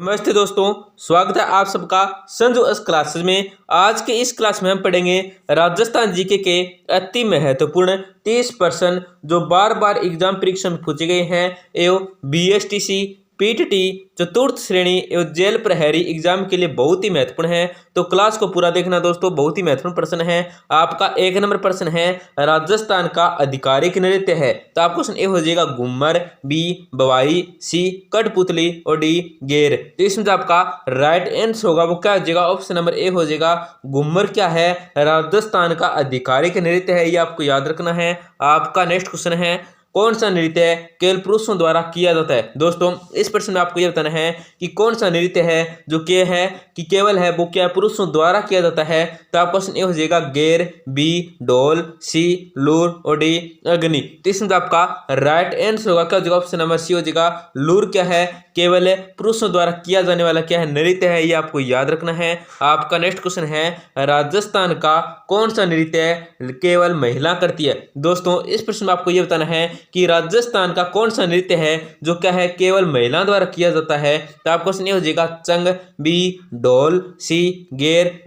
नमस्ते दोस्तों, स्वागत है आप सबका संजू अस क्लासेस में। आज के इस क्लास में हम पढ़ेंगे राजस्थान जीके के अति महत्वपूर्ण 30 प्रश्न जो बार बार एग्जाम परीक्षा में पूछे गए हैं एवं बीएसटीसी, पीटीटी, चतुर्थ श्रेणी एवं जेल प्रहरी एग्जाम के लिए बहुत ही महत्वपूर्ण है। तो क्लास को पूरा देखना दोस्तों, बहुत ही महत्वपूर्ण प्रश्न है। आपका 1 नंबर प्रश्न है राजस्थान का आधिकारिक नृत्य है। तो आपको क्वेश्चन ए हो जाएगा घूमर, बी बवाई, सी कठपुतली और डी गेर। तो इसमें जो आपका राइट आंसर होगा वो क्या हो जाएगा? ऑप्शन नंबर ए हो जाएगा घूमर। क्या है? राजस्थान का आधिकारिक नृत्य है, ये आपको याद रखना है। आपका नेक्स्ट क्वेश्चन है कौन सा नृत्य केवल पुरुषों द्वारा किया जाता है? दोस्तों इस प्रश्न में आपको यह बताना है कि कौन सा नृत्य है जो के है कि केवल है वो क्या पुरुषों द्वारा किया जाता है। तो आपका क्वेश्चन ए हो जाएगा गेर, बी ढोल, सी लूर और डी अग्नि। तो इसमें आपका राइट आंसर होगा क्या हो जाएगा? ऑप्शन नंबर सी हो जाएगा लूर। क्या है? केवल पुरुषों द्वारा किया जाने वाला क्या है नृत्य है, ये आपको याद रखना है। आपका नेक्स्ट क्वेश्चन है राजस्थान का कौन सा नृत्य केवल महिला करती है? दोस्तों इस प्रश्न में आपको यह बताना है कि राजस्थान का कौन सा नृत्य है जो क्या है केवल महिला द्वारा किया जाता है। तो आपका क्वेश्चन ये हो जाएगा चंग, बी ढोल, सी गेर,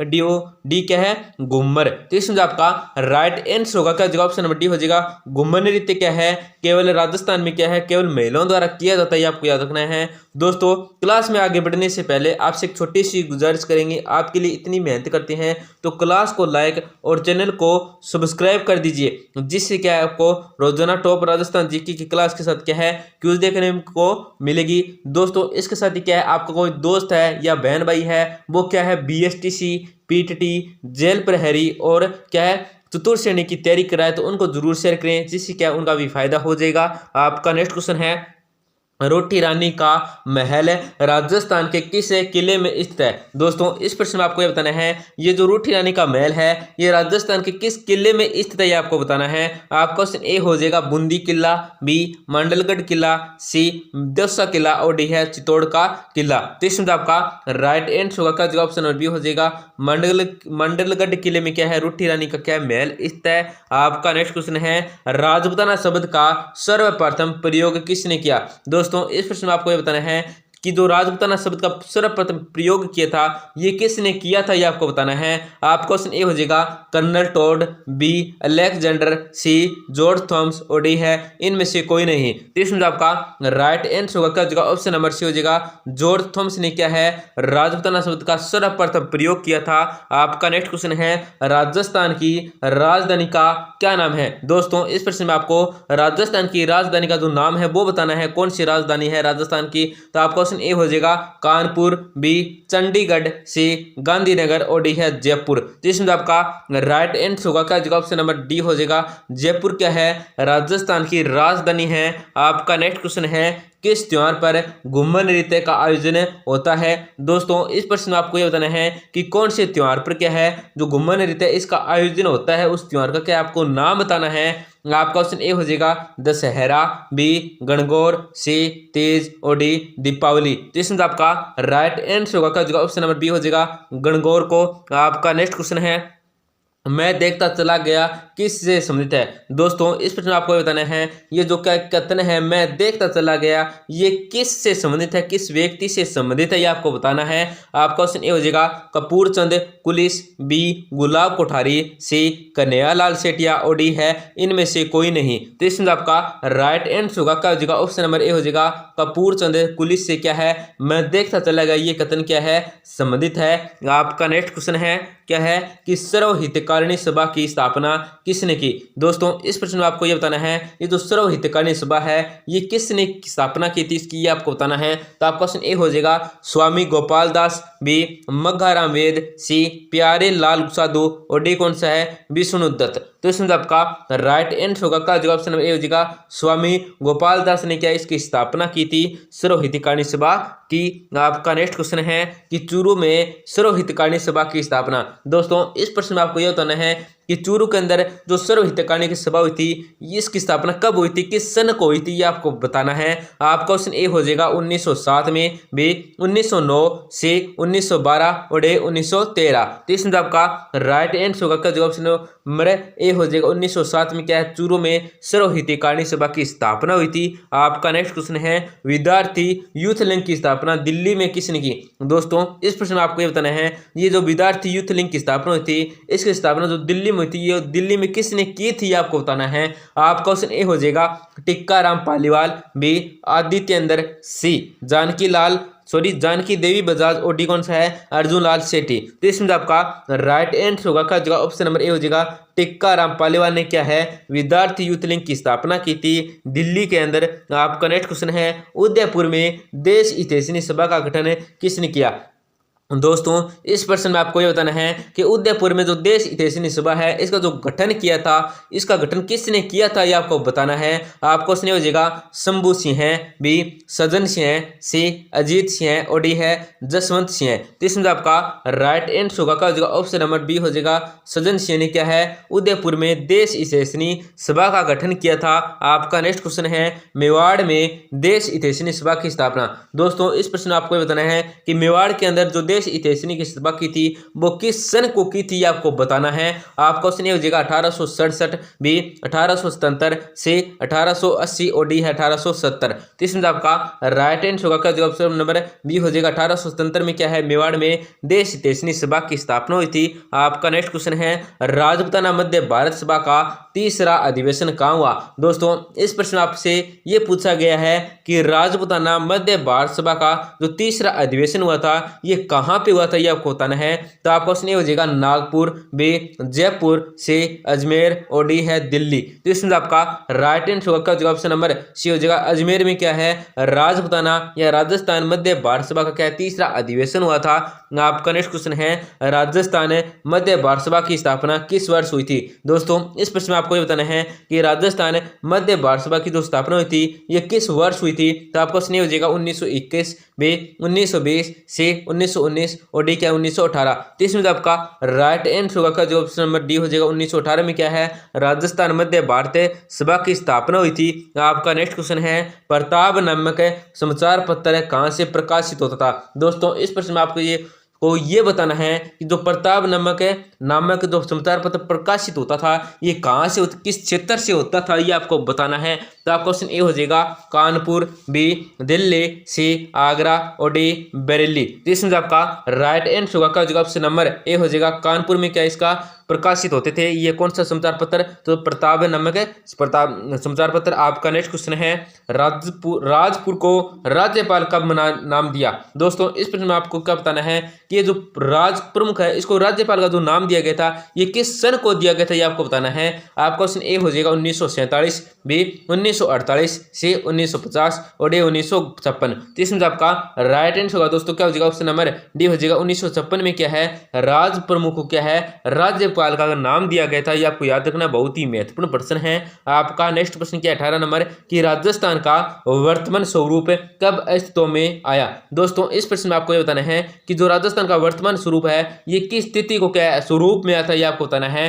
डी क्या है? घूमर। तो इसमें आपका राइट आंसर होगा क्या? ऑप्शन नंबर डी हो जाएगा घूमर नृत्य। क्या है? केवल राजस्थान में क्या है केवल महिलाओं द्वारा किया जाता है, ये आपको याद रखना है। दोस्तों क्लास में आगे बढ़ने से पहले आपसे एक छोटी सी गुजारिश करेंगे, आपके लिए इतनी मेहनत करते हैं तो क्लास को लाइक और चैनल को सब्सक्राइब कर दीजिए, जिससे क्या है आपको रोजाना टॉप राजस्थान जीके की क्लास के साथ क्या है क्यूज देखने को मिलेगी। दोस्तों इसके साथ ही क्या है आपका कोई दोस्त है या बहन भाई है वो क्या है बीएसटीसी, पीटीटी, जेल प्रहरी और क्या है चतुर्थ श्रेणी की तैयारी कराए तो उनको जरूर शेयर करें, जिससे क्या उनका भी फायदा हो जाएगा। आपका नेक्स्ट क्वेश्चन है रोटी रानी का महल राजस्थान के किस किले में स्थित है? दोस्तों इस प्रश्न में आपको यह बताना है ये जो रोटी रानी का महल है ये राजस्थान के किस किले में स्थित है, ये आपको बताना है। आपका क्वेश्चन ए हो जाएगा बूंदी किला, बी मंडलगढ़ किला, सी दौसा किला और डी है चित्तौड़ का किला। तो इसमें आपका राइट आंसर होगा क्या? ऑप्शन नंबर बी हो जाएगा मंडलगढ़ किले में क्या है रोटी रानी का क्या महल स्थित है। आपका नेक्स्ट क्वेश्चन है राजपूताना शब्द का सर्वप्रथम प्रयोग किसने किया? दोस्तों इस प्रश्न में आपको यह बताना है कि जो राजपूताना शब्द का सर्वप्रथम प्रयोग किया था ये किसने किया था, ये आपको बताना है। आपका क्वेश्चन ए हो जाएगा colonel toad, B Alexander, C George Thomas और डी है इनमें से कोई नहीं। तो इसमें आपका राइट आंसर होगा क्या हो जाएगा? ऑप्शन नंबर सी हो जाएगा जॉर्ज थॉमस ने क्या है राजपूताना शब्द का सर्वप्रथम प्रयोग किया था। आपका नेक्स्ट क्वेश्चन है राजस्थान की राजधानी का क्या नाम है? दोस्तों इस प्रश्न में आपको राजस्थान की राजधानी का जो नाम है वो बताना है, कौन सी राजधानी है राजस्थान की। तो आपका क्वेश्चन ए हो जाएगा कानपुर, बी चंडीगढ़, सी गांधीनगर और डी है जयपुर। तो इसमें आपका राइट आंसर होगा क्या? ऑप्शन नंबर डी हो जाएगा जयपुर। क्या है? राजस्थान की राजधानी है। आपका नेक्स्ट क्वेश्चन है किस त्योहार पर घूमर नृत्य का आयोजन होता है? दोस्तों इस प्रश्न में आपको यह बताना है कि कौन से त्योहार पर क्या है जो घूमर नृत्य इसका आयोजन होता है, उस त्योहार का क्या आपको नाम बताना है। आपका ऑप्शन ए हो जाएगा दशहरा, बी गणगौर, सी तीज और डी दीपावली। तो इसमें आपका राइट आंसर होगा क्या? ऑप्शन नंबर बी हो जाएगा गणगौर को। आपका नेक्स्ट क्वेश्चन है मैं देखता चला गया किससे संबंधित है? दोस्तों इस प्रश्न में आपको ये बताना है ये जो क्या कथन है मैं देखता चला गया ये किससे संबंधित है, किस व्यक्ति से संबंधित है, ये आपको बताना है। आपका क्वेश्चन ये हो जाएगा कपूर चंद कुलिस, बी गुलाब कोठारी, सी कन्हैयालाल सेठिया और डी है इनमें से कोई नहीं। तो इसमें आपका राइट आंसर होगा क्या हो जाएगा? ऑप्शन नंबर ए हो जाएगा कपूर चंद कुलिस से क्या है मैं देखता चला गया ये कथन क्या है संबंधित है। आपका नेक्स्ट क्वेश्चन है क्या है कि सर्वहितकारिणी सभा की स्थापना किसने की? दोस्तों इस प्रश्न में आपको यह बताना है ये जो सर्वहितकारिणी सभा है ये किसने स्थापना की थी इसकी, ये आपको बताना है। तो आपका क्वेश्चन ए हो जाएगा स्वामी गोपाल दास, बी मघाराम वेद, सी प्यारे लाल साधु और डी कौन सा है विष्णु दत्त। तो इसमें आपका राइट आंसर होगा क्या? ऑप्शन नंबर ए हो जाएगा स्वामी गोपाल दास ने क्या इसकी स्थापना की थी सर्वहितकारिणी सभा की। आपका नेक्स्ट क्वेश्चन है कि चूरू में सर्वहितकारिणी सभा की स्थापना। दोस्तों इस प्रश्न में आपको यह बताना है कि चूरू के अंदर जो सर्वहितकारी की सभा हुई थी इसकी स्थापना कब हुई थी, किस सन को हुई थी, ये आपको बताना है। आपका ऑप्शन ए हो जाएगा 1907 में, बी 1909, सी 1912 और डे 1913। तो इसमें आपका राइट आंसर होगा का जवाब नंबर ए हो जाएगा 1907 में क्या है, चूरू में सर्वहितकारी सभा की स्थापना हुई थी। आपका नेक्स्ट क्वेश्चन है विद्यार्थी यूथ लिंक की स्थापना दिल्ली में किसने की। दोस्तों इस प्रश्न में आपको ये बताना है, ये जो विद्यार्थी यूथ लिंक की स्थापना हुई थी इसकी स्थापना जो दिल्ली में हुई थी, ये दिल्ली में किसने की थी आपको बताना है। आपका ऑप्शन ए हो जाएगा टिक्काराम पालीवाल, बी आदित्येंद्र, सी जानकी देवी बजाज और डी कौन सा है, अर्जुन लाल सेठी। तो इसमें आपका राइट आंसर होगा का जगह ऑप्शन नंबर ए हो जाएगा टिक्काराम पालीवाल ने क्या है, विद्यार्थी यूथ लिंक की स्थापना की थी दिल्ली के अंदर। आपका नेक्स्ट क्वेश्चन है उदयपुर में देश हितैषी सभा का गठन किसने किया। दोस्तों इस प्रश्न में आपको ये बताना है कि उदयपुर में जो देश हितैषी सभा है इसका जो गठन किया था, इसका गठन किसने किया था, ये आपको बताना है। आपको क्वेश्चन हो जाएगा शंभू सिंह है, बी सज्जन सिंह है, सी अजीत सिंह है और डी है जसवंत सिंह है। तो इसमें आपका राइट आंसर होगा का ऑप्शन नंबर बी हो जाएगा सज्जन सिंह ने क्या है, उदयपुर में देश हितैषी सभा का गठन किया था। आपका नेक्स्ट क्वेश्चन है मेवाड़ में देश हितैषी सभा की स्थापना। दोस्तों इस प्रश्न में आपको ये बताना है कि मेवाड़ के अंदर जो हितैषी की सभा की थी वो किस सन को की थी, आपको बताना है। आपका क्वेश्चन ये हो जाएगा 1867, बी 1877, सी 1880 और डी है 1870। तो इसमें आपका राइट आंसर होगा का ऑप्शन नंबर बी हो जाएगा 1877 में क्या है, मेवाड़ में देश हितैषी सभा की स्थापना हुई थी। आपका नेक्स्ट क्वेश्चन है राजपूताना मध्य भारत सभा का तीसरा अधिवेशन कहाँ हुआ। दोस्तों इस प्रश्न आपसे ये पूछा गया है कि राजपूताना मध्य भारत सभा का जो तीसरा अधिवेशन हुआ था ये कहाँ पे हुआ था, ये आपको बताना है। तो आपका क्वेश्चन ये हो जाएगा नागपुर, बी जयपुर, सी अजमेर और डी है दिल्ली। तो इसमें आपका राइट आंसर होगा का ऑप्शन नंबर सी हो जाएगा अजमेर में क्या है, राजपूताना या राजस्थान मध्य भारत सभा का क्या है, तीसरा अधिवेशन हुआ था। आपका नेक्स्ट क्वेश्चन है राजस्थान मध्य भारत सभा की स्थापना किस वर्ष हुई थी। दोस्तों इस प्रश्न में आपको ये बताना है कि राजस्थान मध्य भारत सभा की जो स्थापना हुई थी ये किस वर्ष हुई थी। तो आपका क्वेश्चन ये हो जाएगा 1921, बी 1920, सी 1919 और डी क्या 1918। तो इसमें आपका राइट आंसर होगा का जो ऑप्शन नंबर डी हो जाएगा 1918 में क्या है, राजस्थान मध्य भारत सभा की स्थापना हुई थी। आपका नेक्स्ट क्वेश्चन है प्रताप नामक समाचार पत्र कहाँ से प्रकाशित होता था। दोस्तों इस प्रश्न में आपको ये बताना है कि जो प्रताप नामक जो समाचार पत्र प्रकाशित होता था ये कहाँ से किस क्षेत्र से होता था, ये आपको बताना है। तो आपका क्वेश्चन ए हो जाएगा कानपुर, बी दिल्ली, सी आगरा और डी बरेली। तो इसमें आपका राइट आंसर होगा का ऑप्शन नंबर ए हो जाएगा कानपुर में क्या इसका प्रकाशित होते थे। ये कौन सा समाचार पत्र, तो प्रताप नामक समाचार पत्र। आपका नेक्स्ट क्वेश्चन है राजपुर को राज्यपाल कब नाम दिया। दोस्तों इस प्रश्न में आपको क्या बताना है कि ये जो राज प्रमुख है इसको राज्यपाल का जो नाम दिया गया था ये किस सन को दिया गया था, ये आपको बताना है। आपका क्वेश्चन ए हो जाएगा 1947, बी 1948, सी 1950 और डी 1956। तो इसमें आपका राइट आंसर होगा दोस्तों क्या हो जाएगा, ऑप्शन नंबर डी हो जाएगा 1956 में क्या है, राज प्रमुख को क्या है, राज्यपाल का नाम दिया गया था। ये आपको याद रखना बहुत ही महत्वपूर्ण प्रश्न है। आपका नेक्स्ट प्रश्न क्या 18 नंबर कि राजस्थान का वर्तमान स्वरूप कब अस्तित्व में आया। दोस्तों इस प्रश्न में आपको ये बताना है कि जो राजस्थान का वर्तमान स्वरूप है ये किस स्थिति को क्या स्वरूप में आता है, ये आपको बताना है।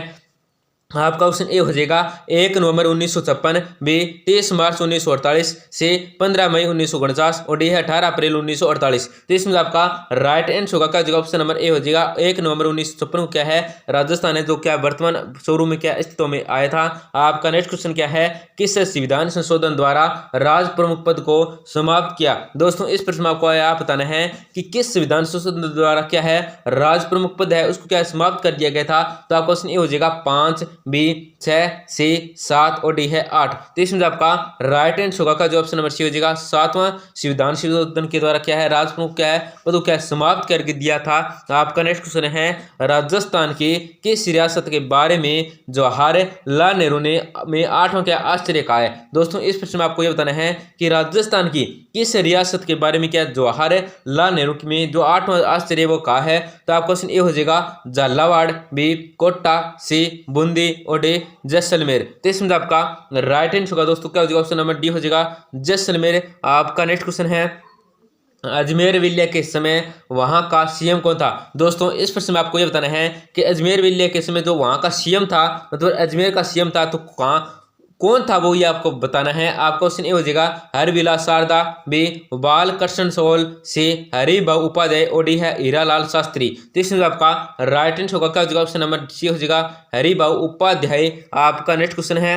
आपका ऑप्शन ए हो जाएगा 1 नवंबर 1956, बी 23 मार्च 1948, से 15 मई 1949 और डी है 18 अप्रैल 1948। तो इसमें आपका राइट आंसर होगा का जवाब ऑप्शन नंबर ए हो जाएगा 1 नवंबर 1956 को क्या है, राजस्थान है जो क्या वर्तमान स्वरूप में क्या अस्तित्व में आया था। आपका नेक्स्ट क्वेश्चन क्या है, किस संविधान संशोधन द्वारा राज प्रमुख पद को समाप्त किया। दोस्तों इस प्रश्न में आपको आप बताना है कि किस संविधान संशोधन द्वारा क्या है, राज प्रमुख पद है उसको क्या समाप्त कर दिया गया था। तो आपका क्वेश्चन ए हो जाएगा 5, बी 6, सी 7 और डी है 8। तो इसमें आपका राइट आंसर होगा का जो ऑप्शन नंबर सी हो जाएगा 7वां संविधान संशोधन के द्वारा क्या है, राज प्रमुख क्या है पद क्या समाप्त करके दिया था। आपका नेक्स्ट क्वेश्चन है राजस्थान की किस रियासत के बारे में जवाहरलाल नेहरू ने 8वां क्या आश्चर्य कहा है। दोस्तों इस प्रश्न में आपको यह बताना है कि राजस्थान की किस रियासत के बारे में क्या जवाहरलाल नेहरू में जो 8वां आश्चर्य वो कहा है। तो आपका क्वेश्चन ए हो जाएगा झालावाड़, बी कोटा, सी बूंदी और डी जैसलमेर। तो इसमें आपका राइट आंसर होगा दोस्तों क्या हो जाएगा, ऑप्शन नंबर डी हो जाएगा जैसलमेर। आपका नेक्स्ट क्वेश्चन है अजमेर विलिया के समय वहाँ का सीएम कौन था। दोस्तों इस प्रश्न में आपको ये बताना है कि अजमेर विलिया के समय जो वहाँ का सीएम था, मतलब अजमेर का सीएम था, तो कहाँ कौन था वो ये आपको बताना है। आपका क्वेश्चन ए हो जाएगा हरविलास शारदा, बी बालकृष्ण सोल, सी हरिभाऊ उपाध्याय, और डी है हीरालाल शास्त्री। तो इसमें आपका राइट आंसर होगा क्या हो जाएगा, ऑप्शन नंबर सी हो जाएगा हरिभाऊ उपाध्याय। आपका नेक्स्ट क्वेश्चन है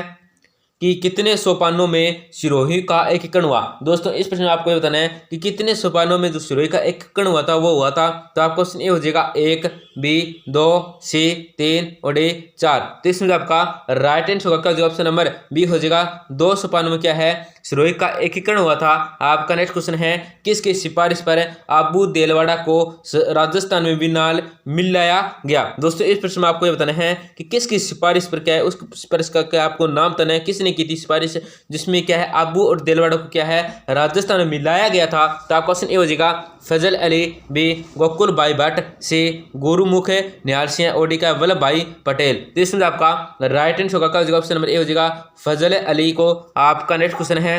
कि कितने सोपानों में सिरोही का एकीकरण हुआ। दोस्तों इस प्रश्न में आपको ये बताना है कि कितने सोपानों में जो सिरोही का एकीकरण हुआ था वो हुआ था। तो आपका क्वेश्चन ए हो जाएगा 1, बी 2, सी 3 और डी 4। तो इसमें आपका राइट आंसर होगा जो ऑप्शन नंबर बी हो जाएगा 2 सोपानों में क्या है सिरोही का एकीकरण हुआ था। आपका नेक्स्ट क्वेश्चन है किसकी सिफारिश पर अबू देलवाड़ा को राजस्थान में बिनाल मिलाया गया। दोस्तों इस प्रश्न में आपको ये बताना है कि किसकी सिफारिश पर क्या है, उस सिफारिश का क्या आपको नाम बताना है, किसने की थी सिफारिश जिसमें क्या है अबू और देलवाड़ा को क्या है राजस्थान में मिलाया गया था। तो आपका क्वेश्चन ए हो जाएगा फजल अली, बी गोकुल भाई भट्ट, सी गुरुमुख निहाल सिंह, और डी का वल्लभ भाई पटेल। तो इसमें आपका राइट आंसर होगा ऑप्शन नंबर ए हो जाएगा फजल अली को। आपका नेक्स्ट क्वेश्चन है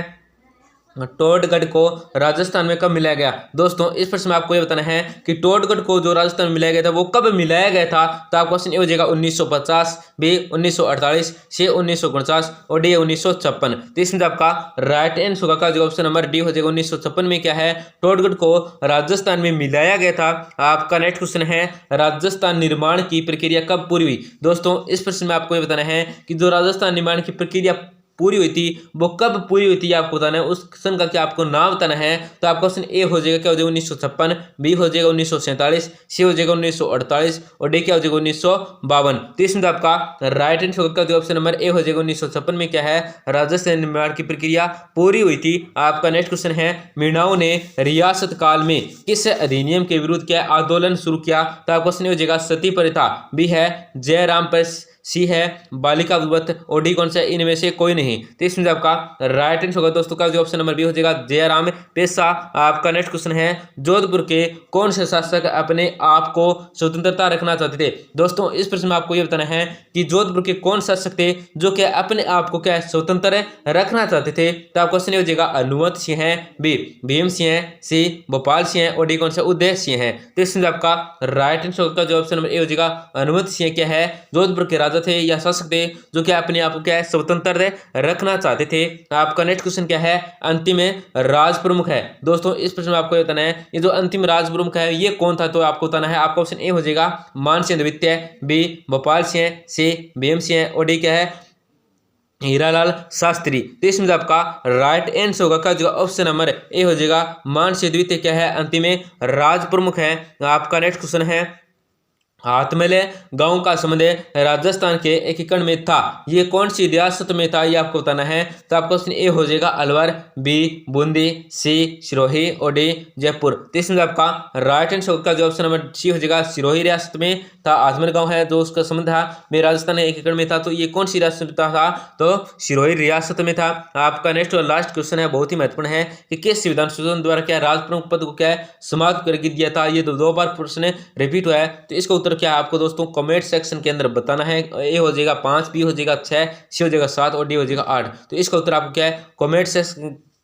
टोडगढ़ को राजस्थान में कब मिलाया गया। दोस्तों इस प्रश्न में आपको ये बताना है कि टोडगढ़ को जो राजस्थान में मिलाया गया था वो कब मिलाया गया था। तो आपका क्वेश्चन ये हो जाएगा 1950, बी 1948, सी 1949 और डी 1956। तो इसमें आपका राइट आंसर होगा जो ऑप्शन नंबर डी हो जाएगा 1956 में क्या है टोडगढ़ को राजस्थान में मिलाया गया था। आपका नेक्स्ट क्वेश्चन है राजस्थान निर्माण की प्रक्रिया कब पूरी हुई। दोस्तों इस प्रश्न में आपको ये बताना है कि जो राजस्थान निर्माण की प्रक्रिया पूरी हुई थी वो कब पूरी हुई थी आपको बताना है, उस सन का क्या आपको नाम बताना है। तो आपका क्वेश्चन ए हो जाएगा क्या हो जाएगा 1956, बी हो जाएगा 1947, सी हो जाएगा 1948 और डी क्या हो जाएगा 1952। तो इसमें आपका राइट आंसर होगा जो ऑप्शन नंबर ए हो जाएगा 1956 में क्या है राजस्थान निर्माण की प्रक्रिया पूरी हुई थी। आपका नेक्स्ट क्वेश्चन है मीणाओं ने रियासत काल में किस अधिनियम के विरुद्ध क्या आंदोलन शुरू किया। तो आपका क्वेश्चन हो जाएगा सती प्रथा, बी है जयराम पर, सी है बालिका विवाह और डी कौन सा इनमें से कोई नहीं। तो इसमें आपका राइट आंसर होगा दोस्तों का जो ऑप्शन नंबर बी हो जाएगा जयराम पेशा। आपका नेक्स्ट क्वेश्चन है जोधपुर के कौन से शासक अपने आप को स्वतंत्रता रखना चाहते थे। दोस्तों इस प्रश्न में आपको ये बताना है कि जोधपुर के कौन शासक थे जो क्या अपने आप को क्या स्वतंत्र रखना चाहते थे। तो आपका क्वेश्चन हो जाएगा हनुमत सिंह है, बी भीम सिंह, सी भोपाल सिंह और डी कौन सा उदय सिंह है। तो इसमें आपका राइट आंसर होगा जो ऑप्शन नंबर ए हो जाएगा हनुमत सिंह क्या है जोधपुर के थे या शासक थे जो कि अपने आप को क्या है स्वतंत्र रखना चाहते थे। आपका नेक्स्ट क्वेश्चन क्या है अंतिम राज प्रमुख है। दोस्तों इस प्रश्न में आपको बताना है ये जो अंतिम राज प्रमुख है ये कौन था। तो आपको बताना है आपका ऑप्शन ए हो जाएगा मान सिंह द्वितीय, बी भोपाल सिंह, सी भीम सिंह और डी क्या है हीरालाल शास्त्री। तो इसमें आपका राइट आंसर होगा क्या जो ऑप्शन नंबर ए हो जाएगा मान सिंह द्वितीय क्या है अंतिम राज प्रमुख है। आपका नेक्स्ट क्वेश्चन है हाथमैले गांव का संबंध राजस्थान के एकीकरण में था, ये कौन सी रियासत में था ये आपको बताना है। तो आपका क्वेश्चन ए हो जाएगा अलवर, बी बूंदी, सी सिरोही और डी जयपुर। तो इसमें आपका राइट आंसर का जो ऑप्शन नंबर सी हो जाएगा सिरोही रियासत में था। हाथमैल गांव है जो उसका संबंध था में राजस्थान के एकीकरण में था, तो ये कौन सी रियासत में था तो सिरोही रियासत में था। आपका नेक्स्ट और लास्ट क्वेश्चन है बहुत ही महत्वपूर्ण है कि किस संविधान संशोधन द्वारा क्या राज प्रमुख पद को क्या समाप्त कर दिया था। ये दो बार प्रश्न रिपीट हुआ है, तो इसका उत्तर क्या आपको दोस्तों कमेंट सेक्शन के अंदर बताना है। ए हो जाएगा 5, बी हो जाएगा 6, सी हो जाएगा 7 और डी हो जाएगा 8। तो इसका उत्तर आपको क्या है कमेंट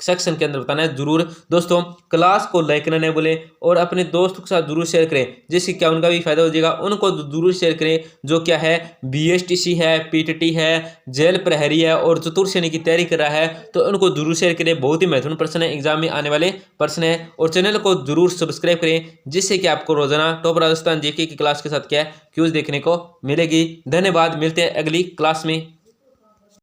सेक्शन के अंदर बताना है जरूर। दोस्तों क्लास को लाइक करना नहीं भूलें और अपने दोस्तों के साथ जरूर शेयर करें जिससे क्या उनका भी फायदा हो जाएगा। उनको जरूर शेयर करें जो क्या है BSTC है, PTT है, जेल प्रहरी है और चतुर्थ श्रेणी की तैयारी कर रहा है, तो उनको जरूर शेयर करें। बहुत ही महत्वपूर्ण प्रश्न है, एग्जाम में आने वाले प्रश्न है। और चैनल को जरूर सब्सक्राइब करें जिससे कि आपको रोजाना टॉप राजस्थान GK की क्लास के साथ क्या क्यूज देखने को मिलेगी। धन्यवाद, मिलते हैं अगली क्लास में।